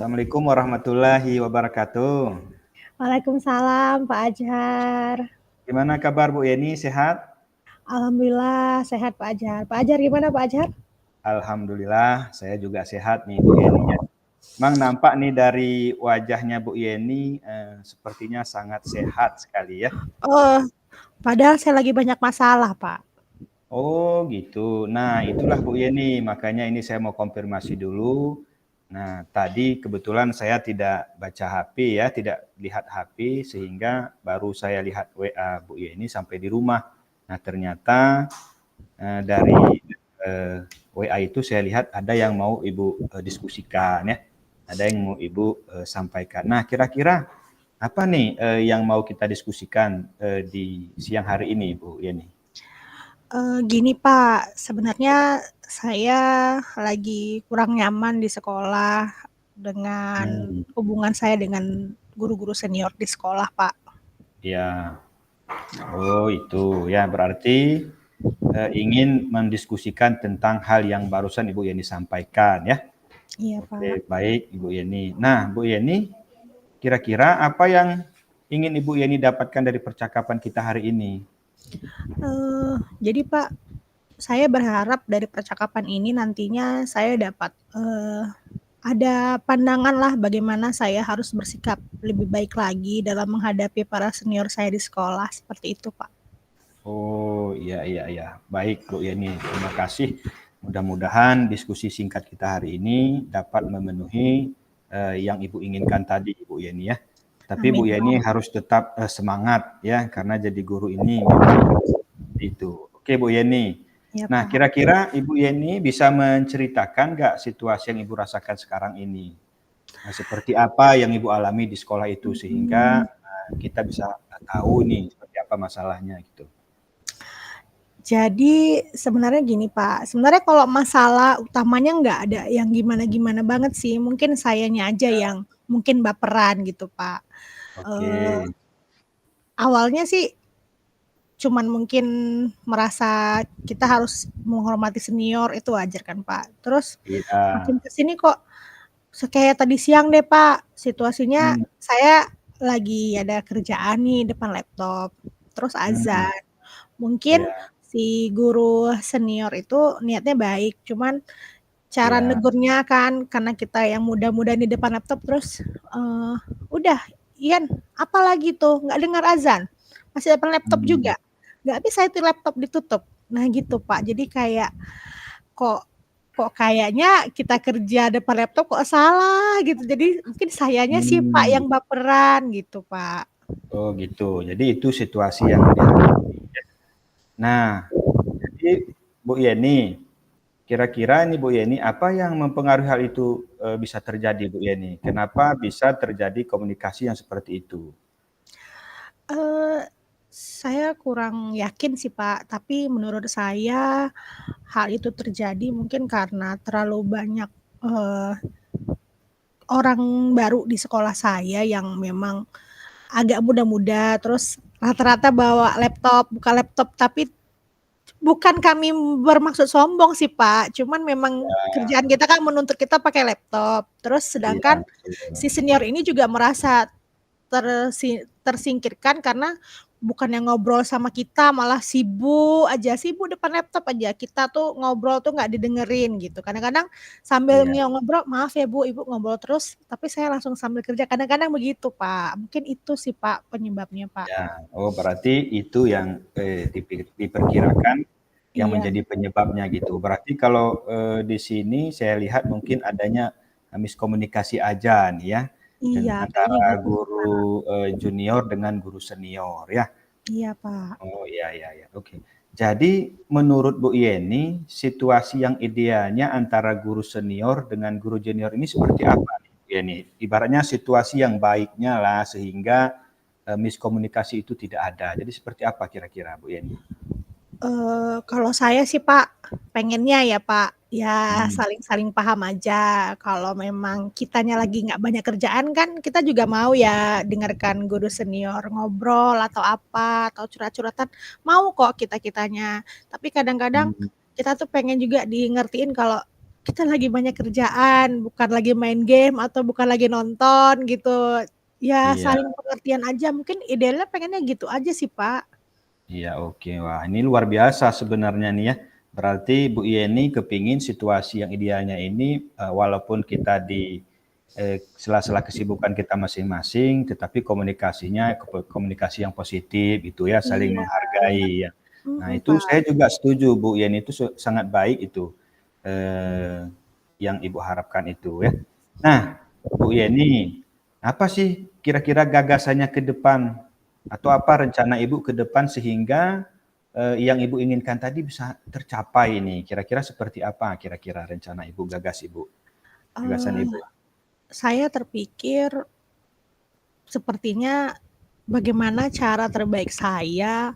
Assalamualaikum warahmatullahi wabarakatuh. Waalaikumsalam Pak Ajar. Gimana kabar Bu Yeni, sehat? Alhamdulillah sehat Pak Ajar. Pak Ajar gimana Pak Ajar? Alhamdulillah, saya juga sehat nih Bu Yeni ya. Memang nampak nih dari wajahnya Bu Yeni, sepertinya sangat sehat sekali ya. Oh, padahal saya lagi banyak masalah Pak. Oh gitu. Nah itulah Bu Yeni, makanya ini saya mau konfirmasi dulu. Nah tadi kebetulan saya tidak baca HP ya, tidak lihat HP sehingga baru saya lihat WA Bu Yeni sampai di rumah. Nah ternyata dari WA itu saya lihat ada yang mau Ibu diskusikan ya, ada yang mau Ibu sampaikan. Nah kira-kira apa nih yang mau kita diskusikan di siang hari ini Bu Yeni? Gini Pak, sebenarnya saya lagi kurang nyaman di sekolah dengan Hmm, hubungan saya dengan guru-guru senior di sekolah Pak. ya, oh itu ya berarti ingin mendiskusikan tentang hal yang barusan Ibu Yeni sampaikan ya. Iya Pak. Oke, baik Ibu Yeni. Nah, Bu Yeni, kira-kira apa yang ingin Ibu Yeni dapatkan dari percakapan kita hari ini? Jadi Pak, saya berharap dari percakapan ini nantinya saya dapat ada pandangan lah bagaimana saya harus bersikap lebih baik lagi dalam menghadapi para senior saya di sekolah, seperti itu Pak. Oh iya iya iya, baik Bu Yeni, terima kasih. Mudah-mudahan diskusi singkat kita hari ini dapat memenuhi yang Ibu inginkan tadi Bu Yeni ya. Tapi Amin Bu Yeni Pak. harus tetap semangat ya, karena jadi guru ini memang itu. Oke Bu Yeni. Ya Nah Pak. kira-kira Ibu Yeni bisa menceritakan nggak situasi yang Ibu rasakan sekarang ini? Nah, seperti apa yang Ibu alami di sekolah itu Hmm, sehingga kita bisa tahu nih seperti apa masalahnya gitu. jadi sebenarnya gini Pak, sebenarnya kalau masalah utamanya nggak ada yang gimana-gimana banget sih, mungkin sayanya aja yang mungkin baperan gitu Pak. Oke, Eee, Awalnya sih cuman mungkin merasa kita harus menghormati senior itu wajar kan Pak. Terus iya. makin ke sini kok kayak tadi siang deh Pak, situasinya Hmm, saya lagi ada kerjaan nih depan laptop, terus hmm, azan. Mungkin iya, si guru senior itu niatnya baik, cuman cara iya, negurnya kan karena kita yang muda-muda di depan laptop terus, "Udah, Ian, apalagi tuh, nggak dengar azan? Masih depan laptop hmm, juga? Nggak bisa itu laptop ditutup." Nah gitu Pak, jadi kayak kok kok kayaknya kita kerja depan laptop kok salah gitu. Jadi mungkin sayanya sih Pak hmm. yang baperan gitu, Pak. Oh gitu. Jadi itu situasi yang dihadapi ya. Nah, jadi Bu Yeni, kira-kira nih Bu Yeni, apa yang mempengaruhi hal itu bisa terjadi Bu Yeni? Kenapa bisa terjadi komunikasi yang seperti itu? Eee, saya kurang yakin sih Pak, tapi menurut saya hal itu terjadi mungkin karena terlalu banyak, eee, orang baru di sekolah saya yang memang agak muda-muda, terus rata-rata bawa laptop, buka laptop, tapi bukan kami bermaksud sombong sih, Pak, cuman memang kerjaan kita kan menuntut kita pakai laptop. Terus Iya, sedangkan betul. si senior ini juga merasa tersingkirkan karena bukannya ngobrol sama kita, malah sibuk aja, sibuk depan laptop aja. Kita tuh ngobrol tuh nggak didengerin gitu. Kadang-kadang sambil Iya, ngobrol, "Maaf ya Bu, Ibu ngobrol terus," tapi saya langsung sambil kerja, kadang-kadang begitu, Pak. Mungkin itu sih, Pak, penyebabnya, Pak. ya. Oh, berarti itu yang diperkirakan yang Iya menjadi penyebabnya gitu. Berarti kalau di sini saya lihat mungkin adanya miskomunikasi aja nih ya, iya, kayaknya antara gitu sih, Pak. guru junior dengan guru senior ya. Iya, Pak. Oh iya iya iya, oke. Jadi menurut Bu Yeni, situasi yang idealnya antara guru senior dengan guru junior ini seperti apa nih Bu Yeni? Ibaratnya situasi yang baiknya lah sehingga miskomunikasi itu tidak ada. Jadi seperti apa kira-kira Bu Yeni? Kalau saya sih, Pak, pengennya ya, Pak, ya Hmm, saling-saling paham aja. Kalau memang kitanya lagi nggak banyak kerjaan kan kita juga mau ya dengarkan guru senior ngobrol atau apa, atau curhat-curhatan, mau kok kita-kitanya. Tapi kadang-kadang hmm, kita tuh pengen juga di ngertiin kalau kita lagi banyak kerjaan, bukan lagi main game atau bukan lagi nonton gitu. Ya Iya. saling pengertian aja, mungkin idealnya pengennya gitu aja sih, Pak. Iya, oke. Wah, ini luar biasa sebenarnya nih ya. Berarti Bu Yeni kepingin situasi yang idealnya ini, walaupun kita di sela-sela kesibukan kita masing-masing, tetapi komunikasinya komunikasi yang positif gitu ya, saling Iya, menghargai ya. Nah, mhm, itu Pak. saya juga setuju Bu Yeni itu sangat baik itu, yang Ibu harapkan itu ya. Nah, Bu Yeni, apa sih kira-kira gagasannya ke depan atau apa rencana Ibu ke depan sehingga yang Ibu inginkan tadi bisa tercapai ini? Kira-kira seperti apa kira-kira rencana Ibu, gagasan Eee, Ibu? saya terpikir sepertinya bagaimana cara terbaik saya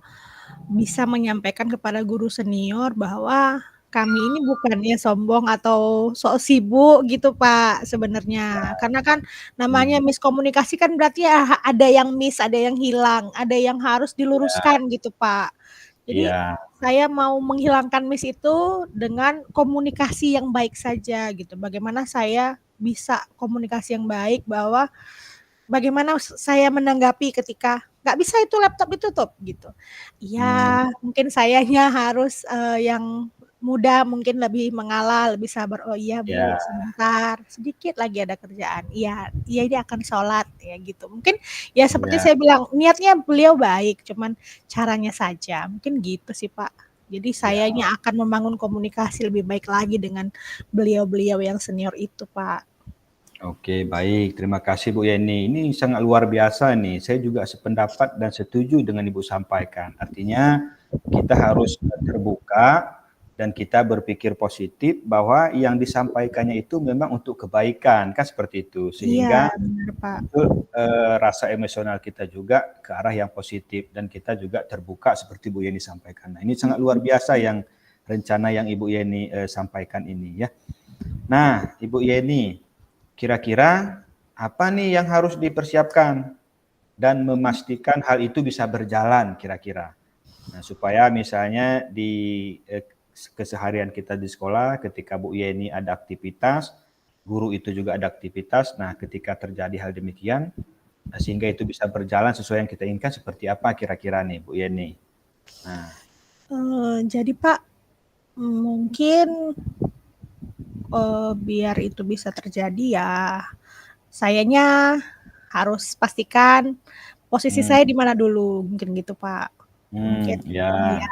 bisa menyampaikan kepada guru senior bahwa kami ini bukannya sombong atau sok sibuk gitu, Pak, sebenarnya. Karena kan namanya Mmm, miskomunikasi kan berarti ya ada yang miss, ada yang hilang, ada yang harus iya diluruskan gitu, Pak. Jadi iya saya mau menghilangkan miss itu dengan komunikasi yang baik saja gitu. Bagaimana saya bisa komunikasi yang baik bahwa bagaimana saya menanggapi ketika, "Nggak bisa itu laptop ditutup," gitu. mmm, Iya, mungkin sayanya harus, yang muda mungkin lebih mengalah, lebih sabar, "Oh iya Bu, iya sebentar, sedikit lagi ada kerjaan. Iya iya ini akan sholat," ya gitu. Mungkin ya seperti iya saya bilang, niatnya beliau baik, cuman caranya saja, mungkin gitu sih Pak. Jadi iya. sayanya akan membangun komunikasi lebih baik lagi dengan beliau-beliau yang senior itu Pak. Oke, baik. Terima kasih Bu Yeni. Ini sangat luar biasa nih. Saya juga sependapat dan setuju dengan Ibu sampaikan. Artinya kita harus terbuka dan kita berpikir positif bahwa yang disampaikannya itu memang untuk kebaikan, kan seperti itu. Iya, Sehingga bener Pak. itu rasa emosional kita juga ke arah yang positif dan kita juga terbuka seperti Bu Yeni sampaikan. Nah, ini sangat luar Mhm. biasa yang rencana yang Ibu Yeni sampaikan ini ya. Nah, Ibu Yeni, kira-kira apa nih yang harus dipersiapkan dan memastikan hal itu bisa berjalan kira-kira? Nah, supaya misalnya di keseharian kita di sekolah ketika Bu Yeni ada aktivitas, guru itu juga ada aktivitas. Nah, ketika terjadi hal demikian, sehingga itu bisa berjalan sesuai yang kita inginkan seperti apa kira-kira nih Bu Yeni? Nah, Jadi Pak, mungkin, biar itu bisa terjadi ya, sayanya harus pastikan posisi mmm, saya di mana dulu, mungkin gitu Pak. Mungkin ya, ya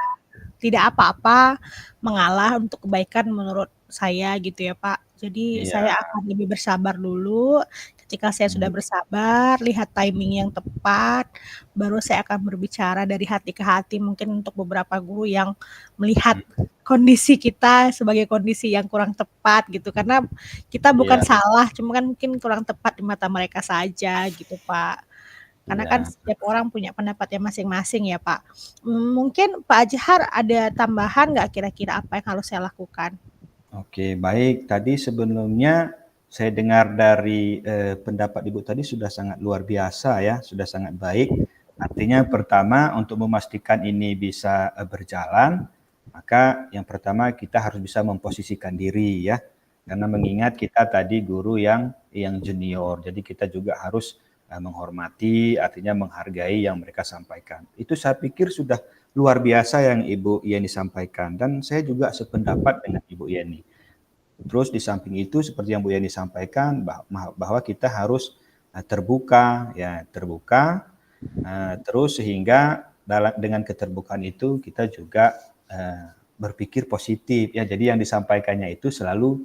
tidak apa-apa mengalah untuk kebaikan menurut saya gitu ya, Pak. Jadi iya, saya akan lebih bersabar dulu, ketika saya sudah mmm, bersabar, lihat timing yang tepat, baru saya akan berbicara dari hati ke hati mungkin untuk beberapa guru yang melihat mmm, kondisi kita sebagai kondisi yang kurang tepat gitu, karena kita bukan iya salah, cuma kan mungkin kurang tepat di mata mereka saja gitu, Pak. Karena kan iya. setiap orang punya pendapatnya masing-masing ya, Pak. Mungkin Pak Ajhar ada tambahan nggak kira-kira apa yang harus saya lakukan? Oke, baik. Tadi sebelumnya saya dengar dari, pendapat Ibu tadi sudah sangat luar biasa ya, sudah sangat baik. Artinya pertama untuk memastikan ini bisa, berjalan, maka yang pertama kita harus bisa memposisikan diri ya. Karena mengingat kita tadi guru yang junior, jadi kita juga harus, menghormati, artinya menghargai yang mereka sampaikan. Itu saya pikir sudah luar biasa yang Ibu Yeni sampaikan dan saya juga sependapat dengan Ibu Yeni. Terus di samping itu seperti yang Bu Yani sampaikan bahwa kita harus, terbuka ya, terbuka, terus sehingga dengan keterbukaan itu kita juga, berpikir positif ya. Jadi yang disampaikannya itu selalu,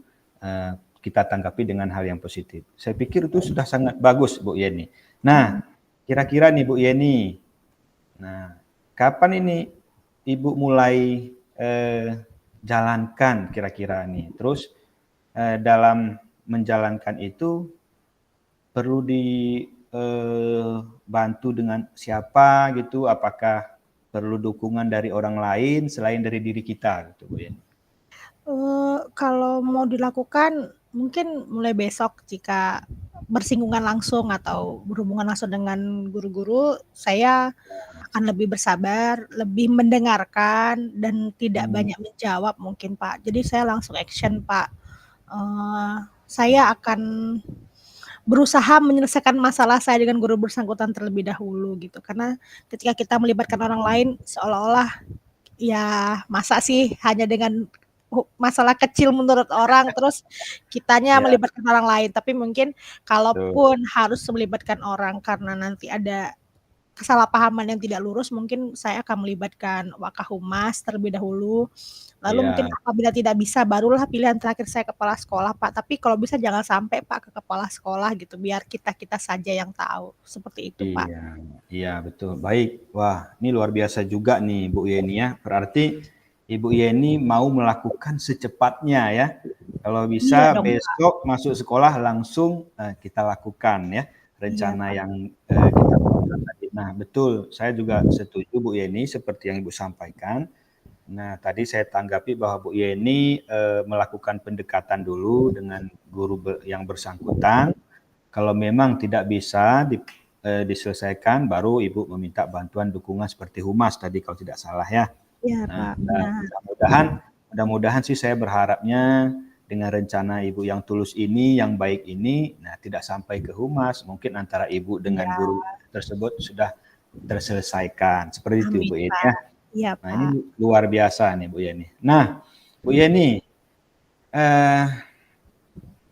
kita tanggapi dengan hal yang positif. Saya pikir itu sudah sangat bagus Bu Yeni. Nah, Mmm, kira-kira nih Bu Yeni, nah kapan ini Ibu mulai, jalankan kira-kira nih? Terus dalam menjalankan itu perlu bantu dengan siapa gitu? Apakah perlu dukungan dari orang lain selain dari diri kita gitu, Bu Yeni? kalau mau dilakukan mungkin mulai besok jika bersinggungan langsung atau berhubungan langsung dengan guru-guru, saya akan lebih bersabar, lebih mendengarkan dan tidak Mmm, banyak menjawab mungkin, Pak. Jadi saya langsung action, Pak. saya akan berusaha menyelesaikan masalah saya dengan guru bersangkutan terlebih dahulu gitu. Karena ketika kita melibatkan orang lain seolah-olah, ya masa sih hanya dengan masalah kecil menurut orang, terus kitanya Iya, melibatkan orang lain. Tapi mungkin betul. kalaupun harus melibatkan orang karena nanti ada kesalahpahaman yang tidak lurus, mungkin saya akan melibatkan Wakahumas terlebih dahulu, lalu mungkin Iya, apabila tidak bisa barulah pilihan terakhir saya kepala sekolah, Pak. Tapi kalau bisa jangan sampai, Pak, ke kepala sekolah gitu, biar kita-kita saja yang tahu, seperti itu, Pak. iya, iya betul. Baik, wah ini luar biasa juga nih Bu Yeni ya. Berarti Ibu Yeni mau melakukan secepatnya ya. Kalau bisa Iya dong, Pak. besok masuk sekolah langsung kita lakukan ya Iya, rencana Pak. yang kita tawarkan tadi. Nah betul, saya juga setuju Bu Yeni seperti yang Ibu sampaikan. Nah, tadi saya tanggapi bahwa Bu Yeni melakukan pendekatan dulu dengan guru yang bersangkutan. Kalau memang tidak bisa diselesaikan, baru Ibu meminta bantuan dukungan seperti humas tadi kalau tidak salah ya. Iya, Nah, Pak, benar. mudah-mudahan sih saya berharapnya dengan rencana Ibu yang tulus ini, yang baik ini, nah tidak sampai ke humas, mungkin antara Ibu dengan Iya, guru tersebut sudah terselesaikan. Seperti itu amin, Bu Yeni ya. Pak. Iya, Nah, ini Pak. luar biasa nih Bu Yeni. Nah, Bu Yeni, eh,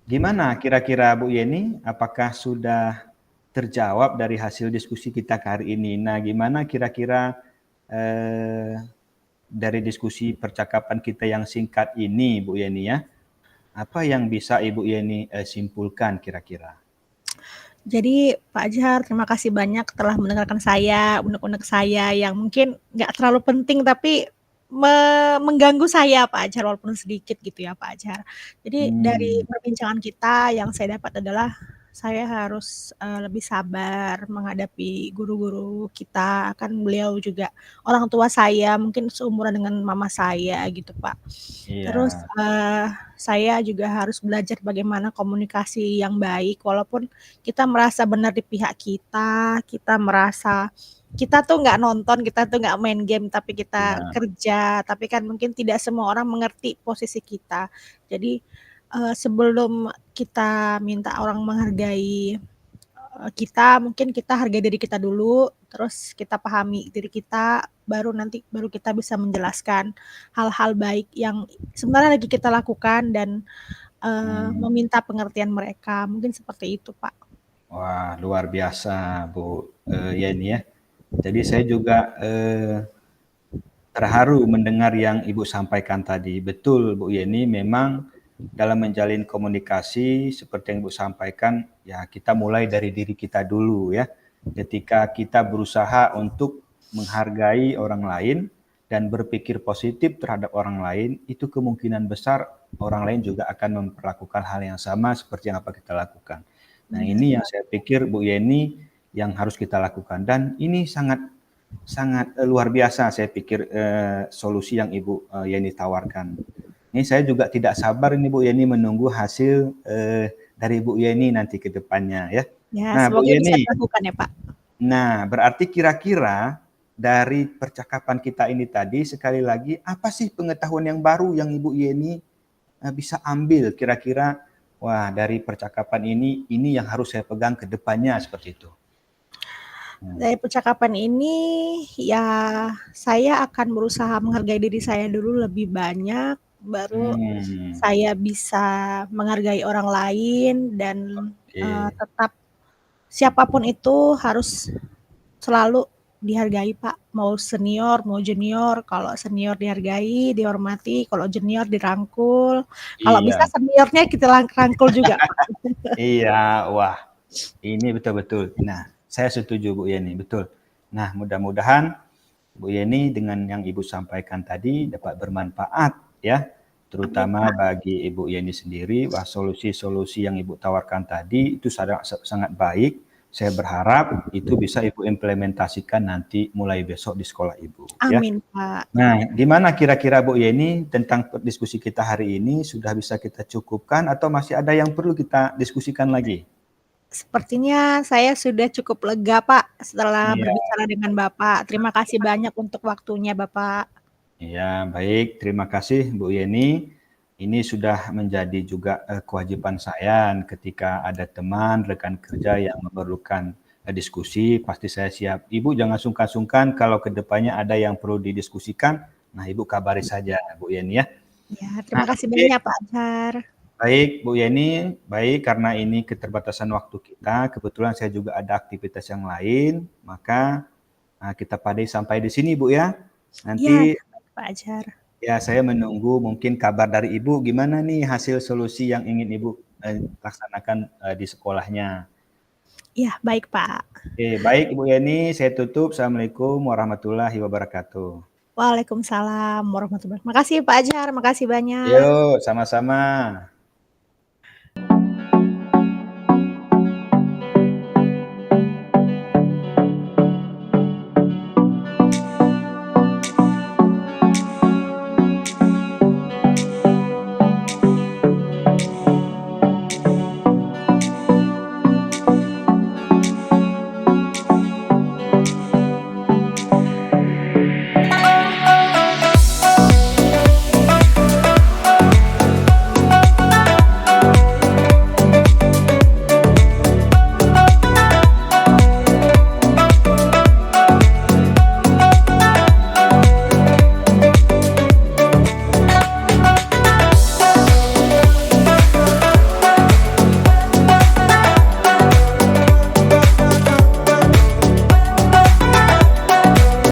gimana kira-kira Bu Yeni? Apakah sudah terjawab dari hasil diskusi kita hari ini? Nah, gimana kira-kira eh, dari diskusi percakapan kita yang singkat ini, Bu Yeni ya? Apa yang bisa Ibu Yeni simpulkan kira-kira? Jadi Pak Azhar, terima kasih banyak telah mendengarkan saya, unek-unek saya yang mungkin nggak terlalu penting tapi mengganggu saya Pak Azhar walaupun sedikit gitu ya Pak Azhar. Jadi dari Hmm, perbincangan kita yang saya dapat adalah saya harus, lebih sabar menghadapi guru-guru kita, kan beliau juga orang tua saya, mungkin seumuran dengan mama saya gitu Pak. Terus, iya, saya juga harus belajar bagaimana komunikasi yang baik walaupun kita merasa benar di pihak kita, kita merasa kita tuh nggak nonton, kita tuh nggak main game, tapi kita iya. kerja, tapi kan mungkin tidak semua orang mengerti posisi kita. Jadi, sebelum kita minta orang menghargai, kita mungkin kita hargai diri kita dulu, terus kita pahami diri kita, baru kita bisa menjelaskan hal-hal baik yang sebenarnya lagi kita lakukan dan, Hmm. meminta pengertian mereka, mungkin seperti itu, Pak. Wah, luar biasa Bu Yeni ya. Jadi saya juga terharu mendengar yang Ibu sampaikan tadi. Betul Bu Yeni, memang dalam menjalin komunikasi seperti yang Ibu sampaikan, ya kita mulai dari diri kita dulu ya. Ketika kita berusaha untuk menghargai orang lain dan berpikir positif terhadap orang lain, itu kemungkinan besar orang lain juga akan memperlakukan hal yang sama seperti yang apa kita lakukan. Nah, Benar, ini yang Pak. saya pikir Bu Yeni yang harus kita lakukan dan ini sangat sangat luar biasa saya pikir solusi yang Ibu Yeni tawarkan. Ini saya juga tidak sabar ini Bu Yeni menunggu hasil dari Bu Yeni nanti ke depannya ya. Ya, Nah Bu semoga bisa Yeni, dilakukan ya, Pak. nah berarti kira-kira dari percakapan kita ini tadi sekali lagi apa sih pengetahuan yang baru yang Ibu Yeni bisa ambil kira-kira wah dari percakapan ini yang harus saya pegang ke depannya seperti itu. Hmm. Dari percakapan ini, ya saya akan berusaha menghargai diri saya dulu lebih banyak, baru Hmm. saya bisa menghargai orang lain dan, Oke. tetap siapapun itu harus selalu dihargai, Pak. Mau senior, mau junior, kalau senior dihargai, dihormati, kalau junior dirangkul, kalau bisa Iya. seniornya kita rangkul juga, Pak. Iya, wah ini betul-betul. Nah, saya setuju Bu Yeni, betul. Nah, mudah-mudahan Bu Yeni dengan yang Ibu sampaikan tadi dapat bermanfaat ya, Amin, terutama Pak. bagi Ibu Yeni sendiri. Wah, solusi-solusi yang Ibu tawarkan tadi itu sangat sangat baik. Saya berharap itu bisa Ibu implementasikan nanti mulai besok di sekolah Ibu ya. Amin, Pak. Nah, gimana kira-kira Bu Yeni tentang diskusi kita hari ini sudah bisa kita cukupkan atau masih ada yang perlu kita diskusikan lagi? Sepertinya saya sudah cukup lega, Pak, setelah Iya, berbicara dengan Bapak. Terima kasih banyak untuk waktunya, Bapak. iya, baik. Terima kasih Bu Yeni. ini sudah menjadi juga kewajiban saya ketika ada teman, rekan kerja yang memerlukan diskusi, pasti saya siap. Ibu jangan sungkan-sungkan kalau ke depannya ada yang perlu didiskusikan, nah Ibu kabari saja Bu Yeni ya. Ya, Nah, terima kasih oke. banyak Pak Ajar. Baik Bu Yeni, baik karena ini keterbatasan waktu kita, kebetulan saya juga ada aktivitas yang lain, maka kita padai sampai di sini Bu ya. Iya, Nanti baik Pak Ajar. ya saya menunggu mungkin kabar dari Ibu gimana nih hasil solusi yang ingin Ibu laksanakan di sekolahnya. Iya, baik Pak. Oke, baik Ibu Yeni, saya tutup. Assalamualaikum warahmatullahi wabarakatuh. Waalaikumsalam warahmatullahi wabarakatuh. Makasih Pak Ajar, makasih banyak. Yuk, sama-sama.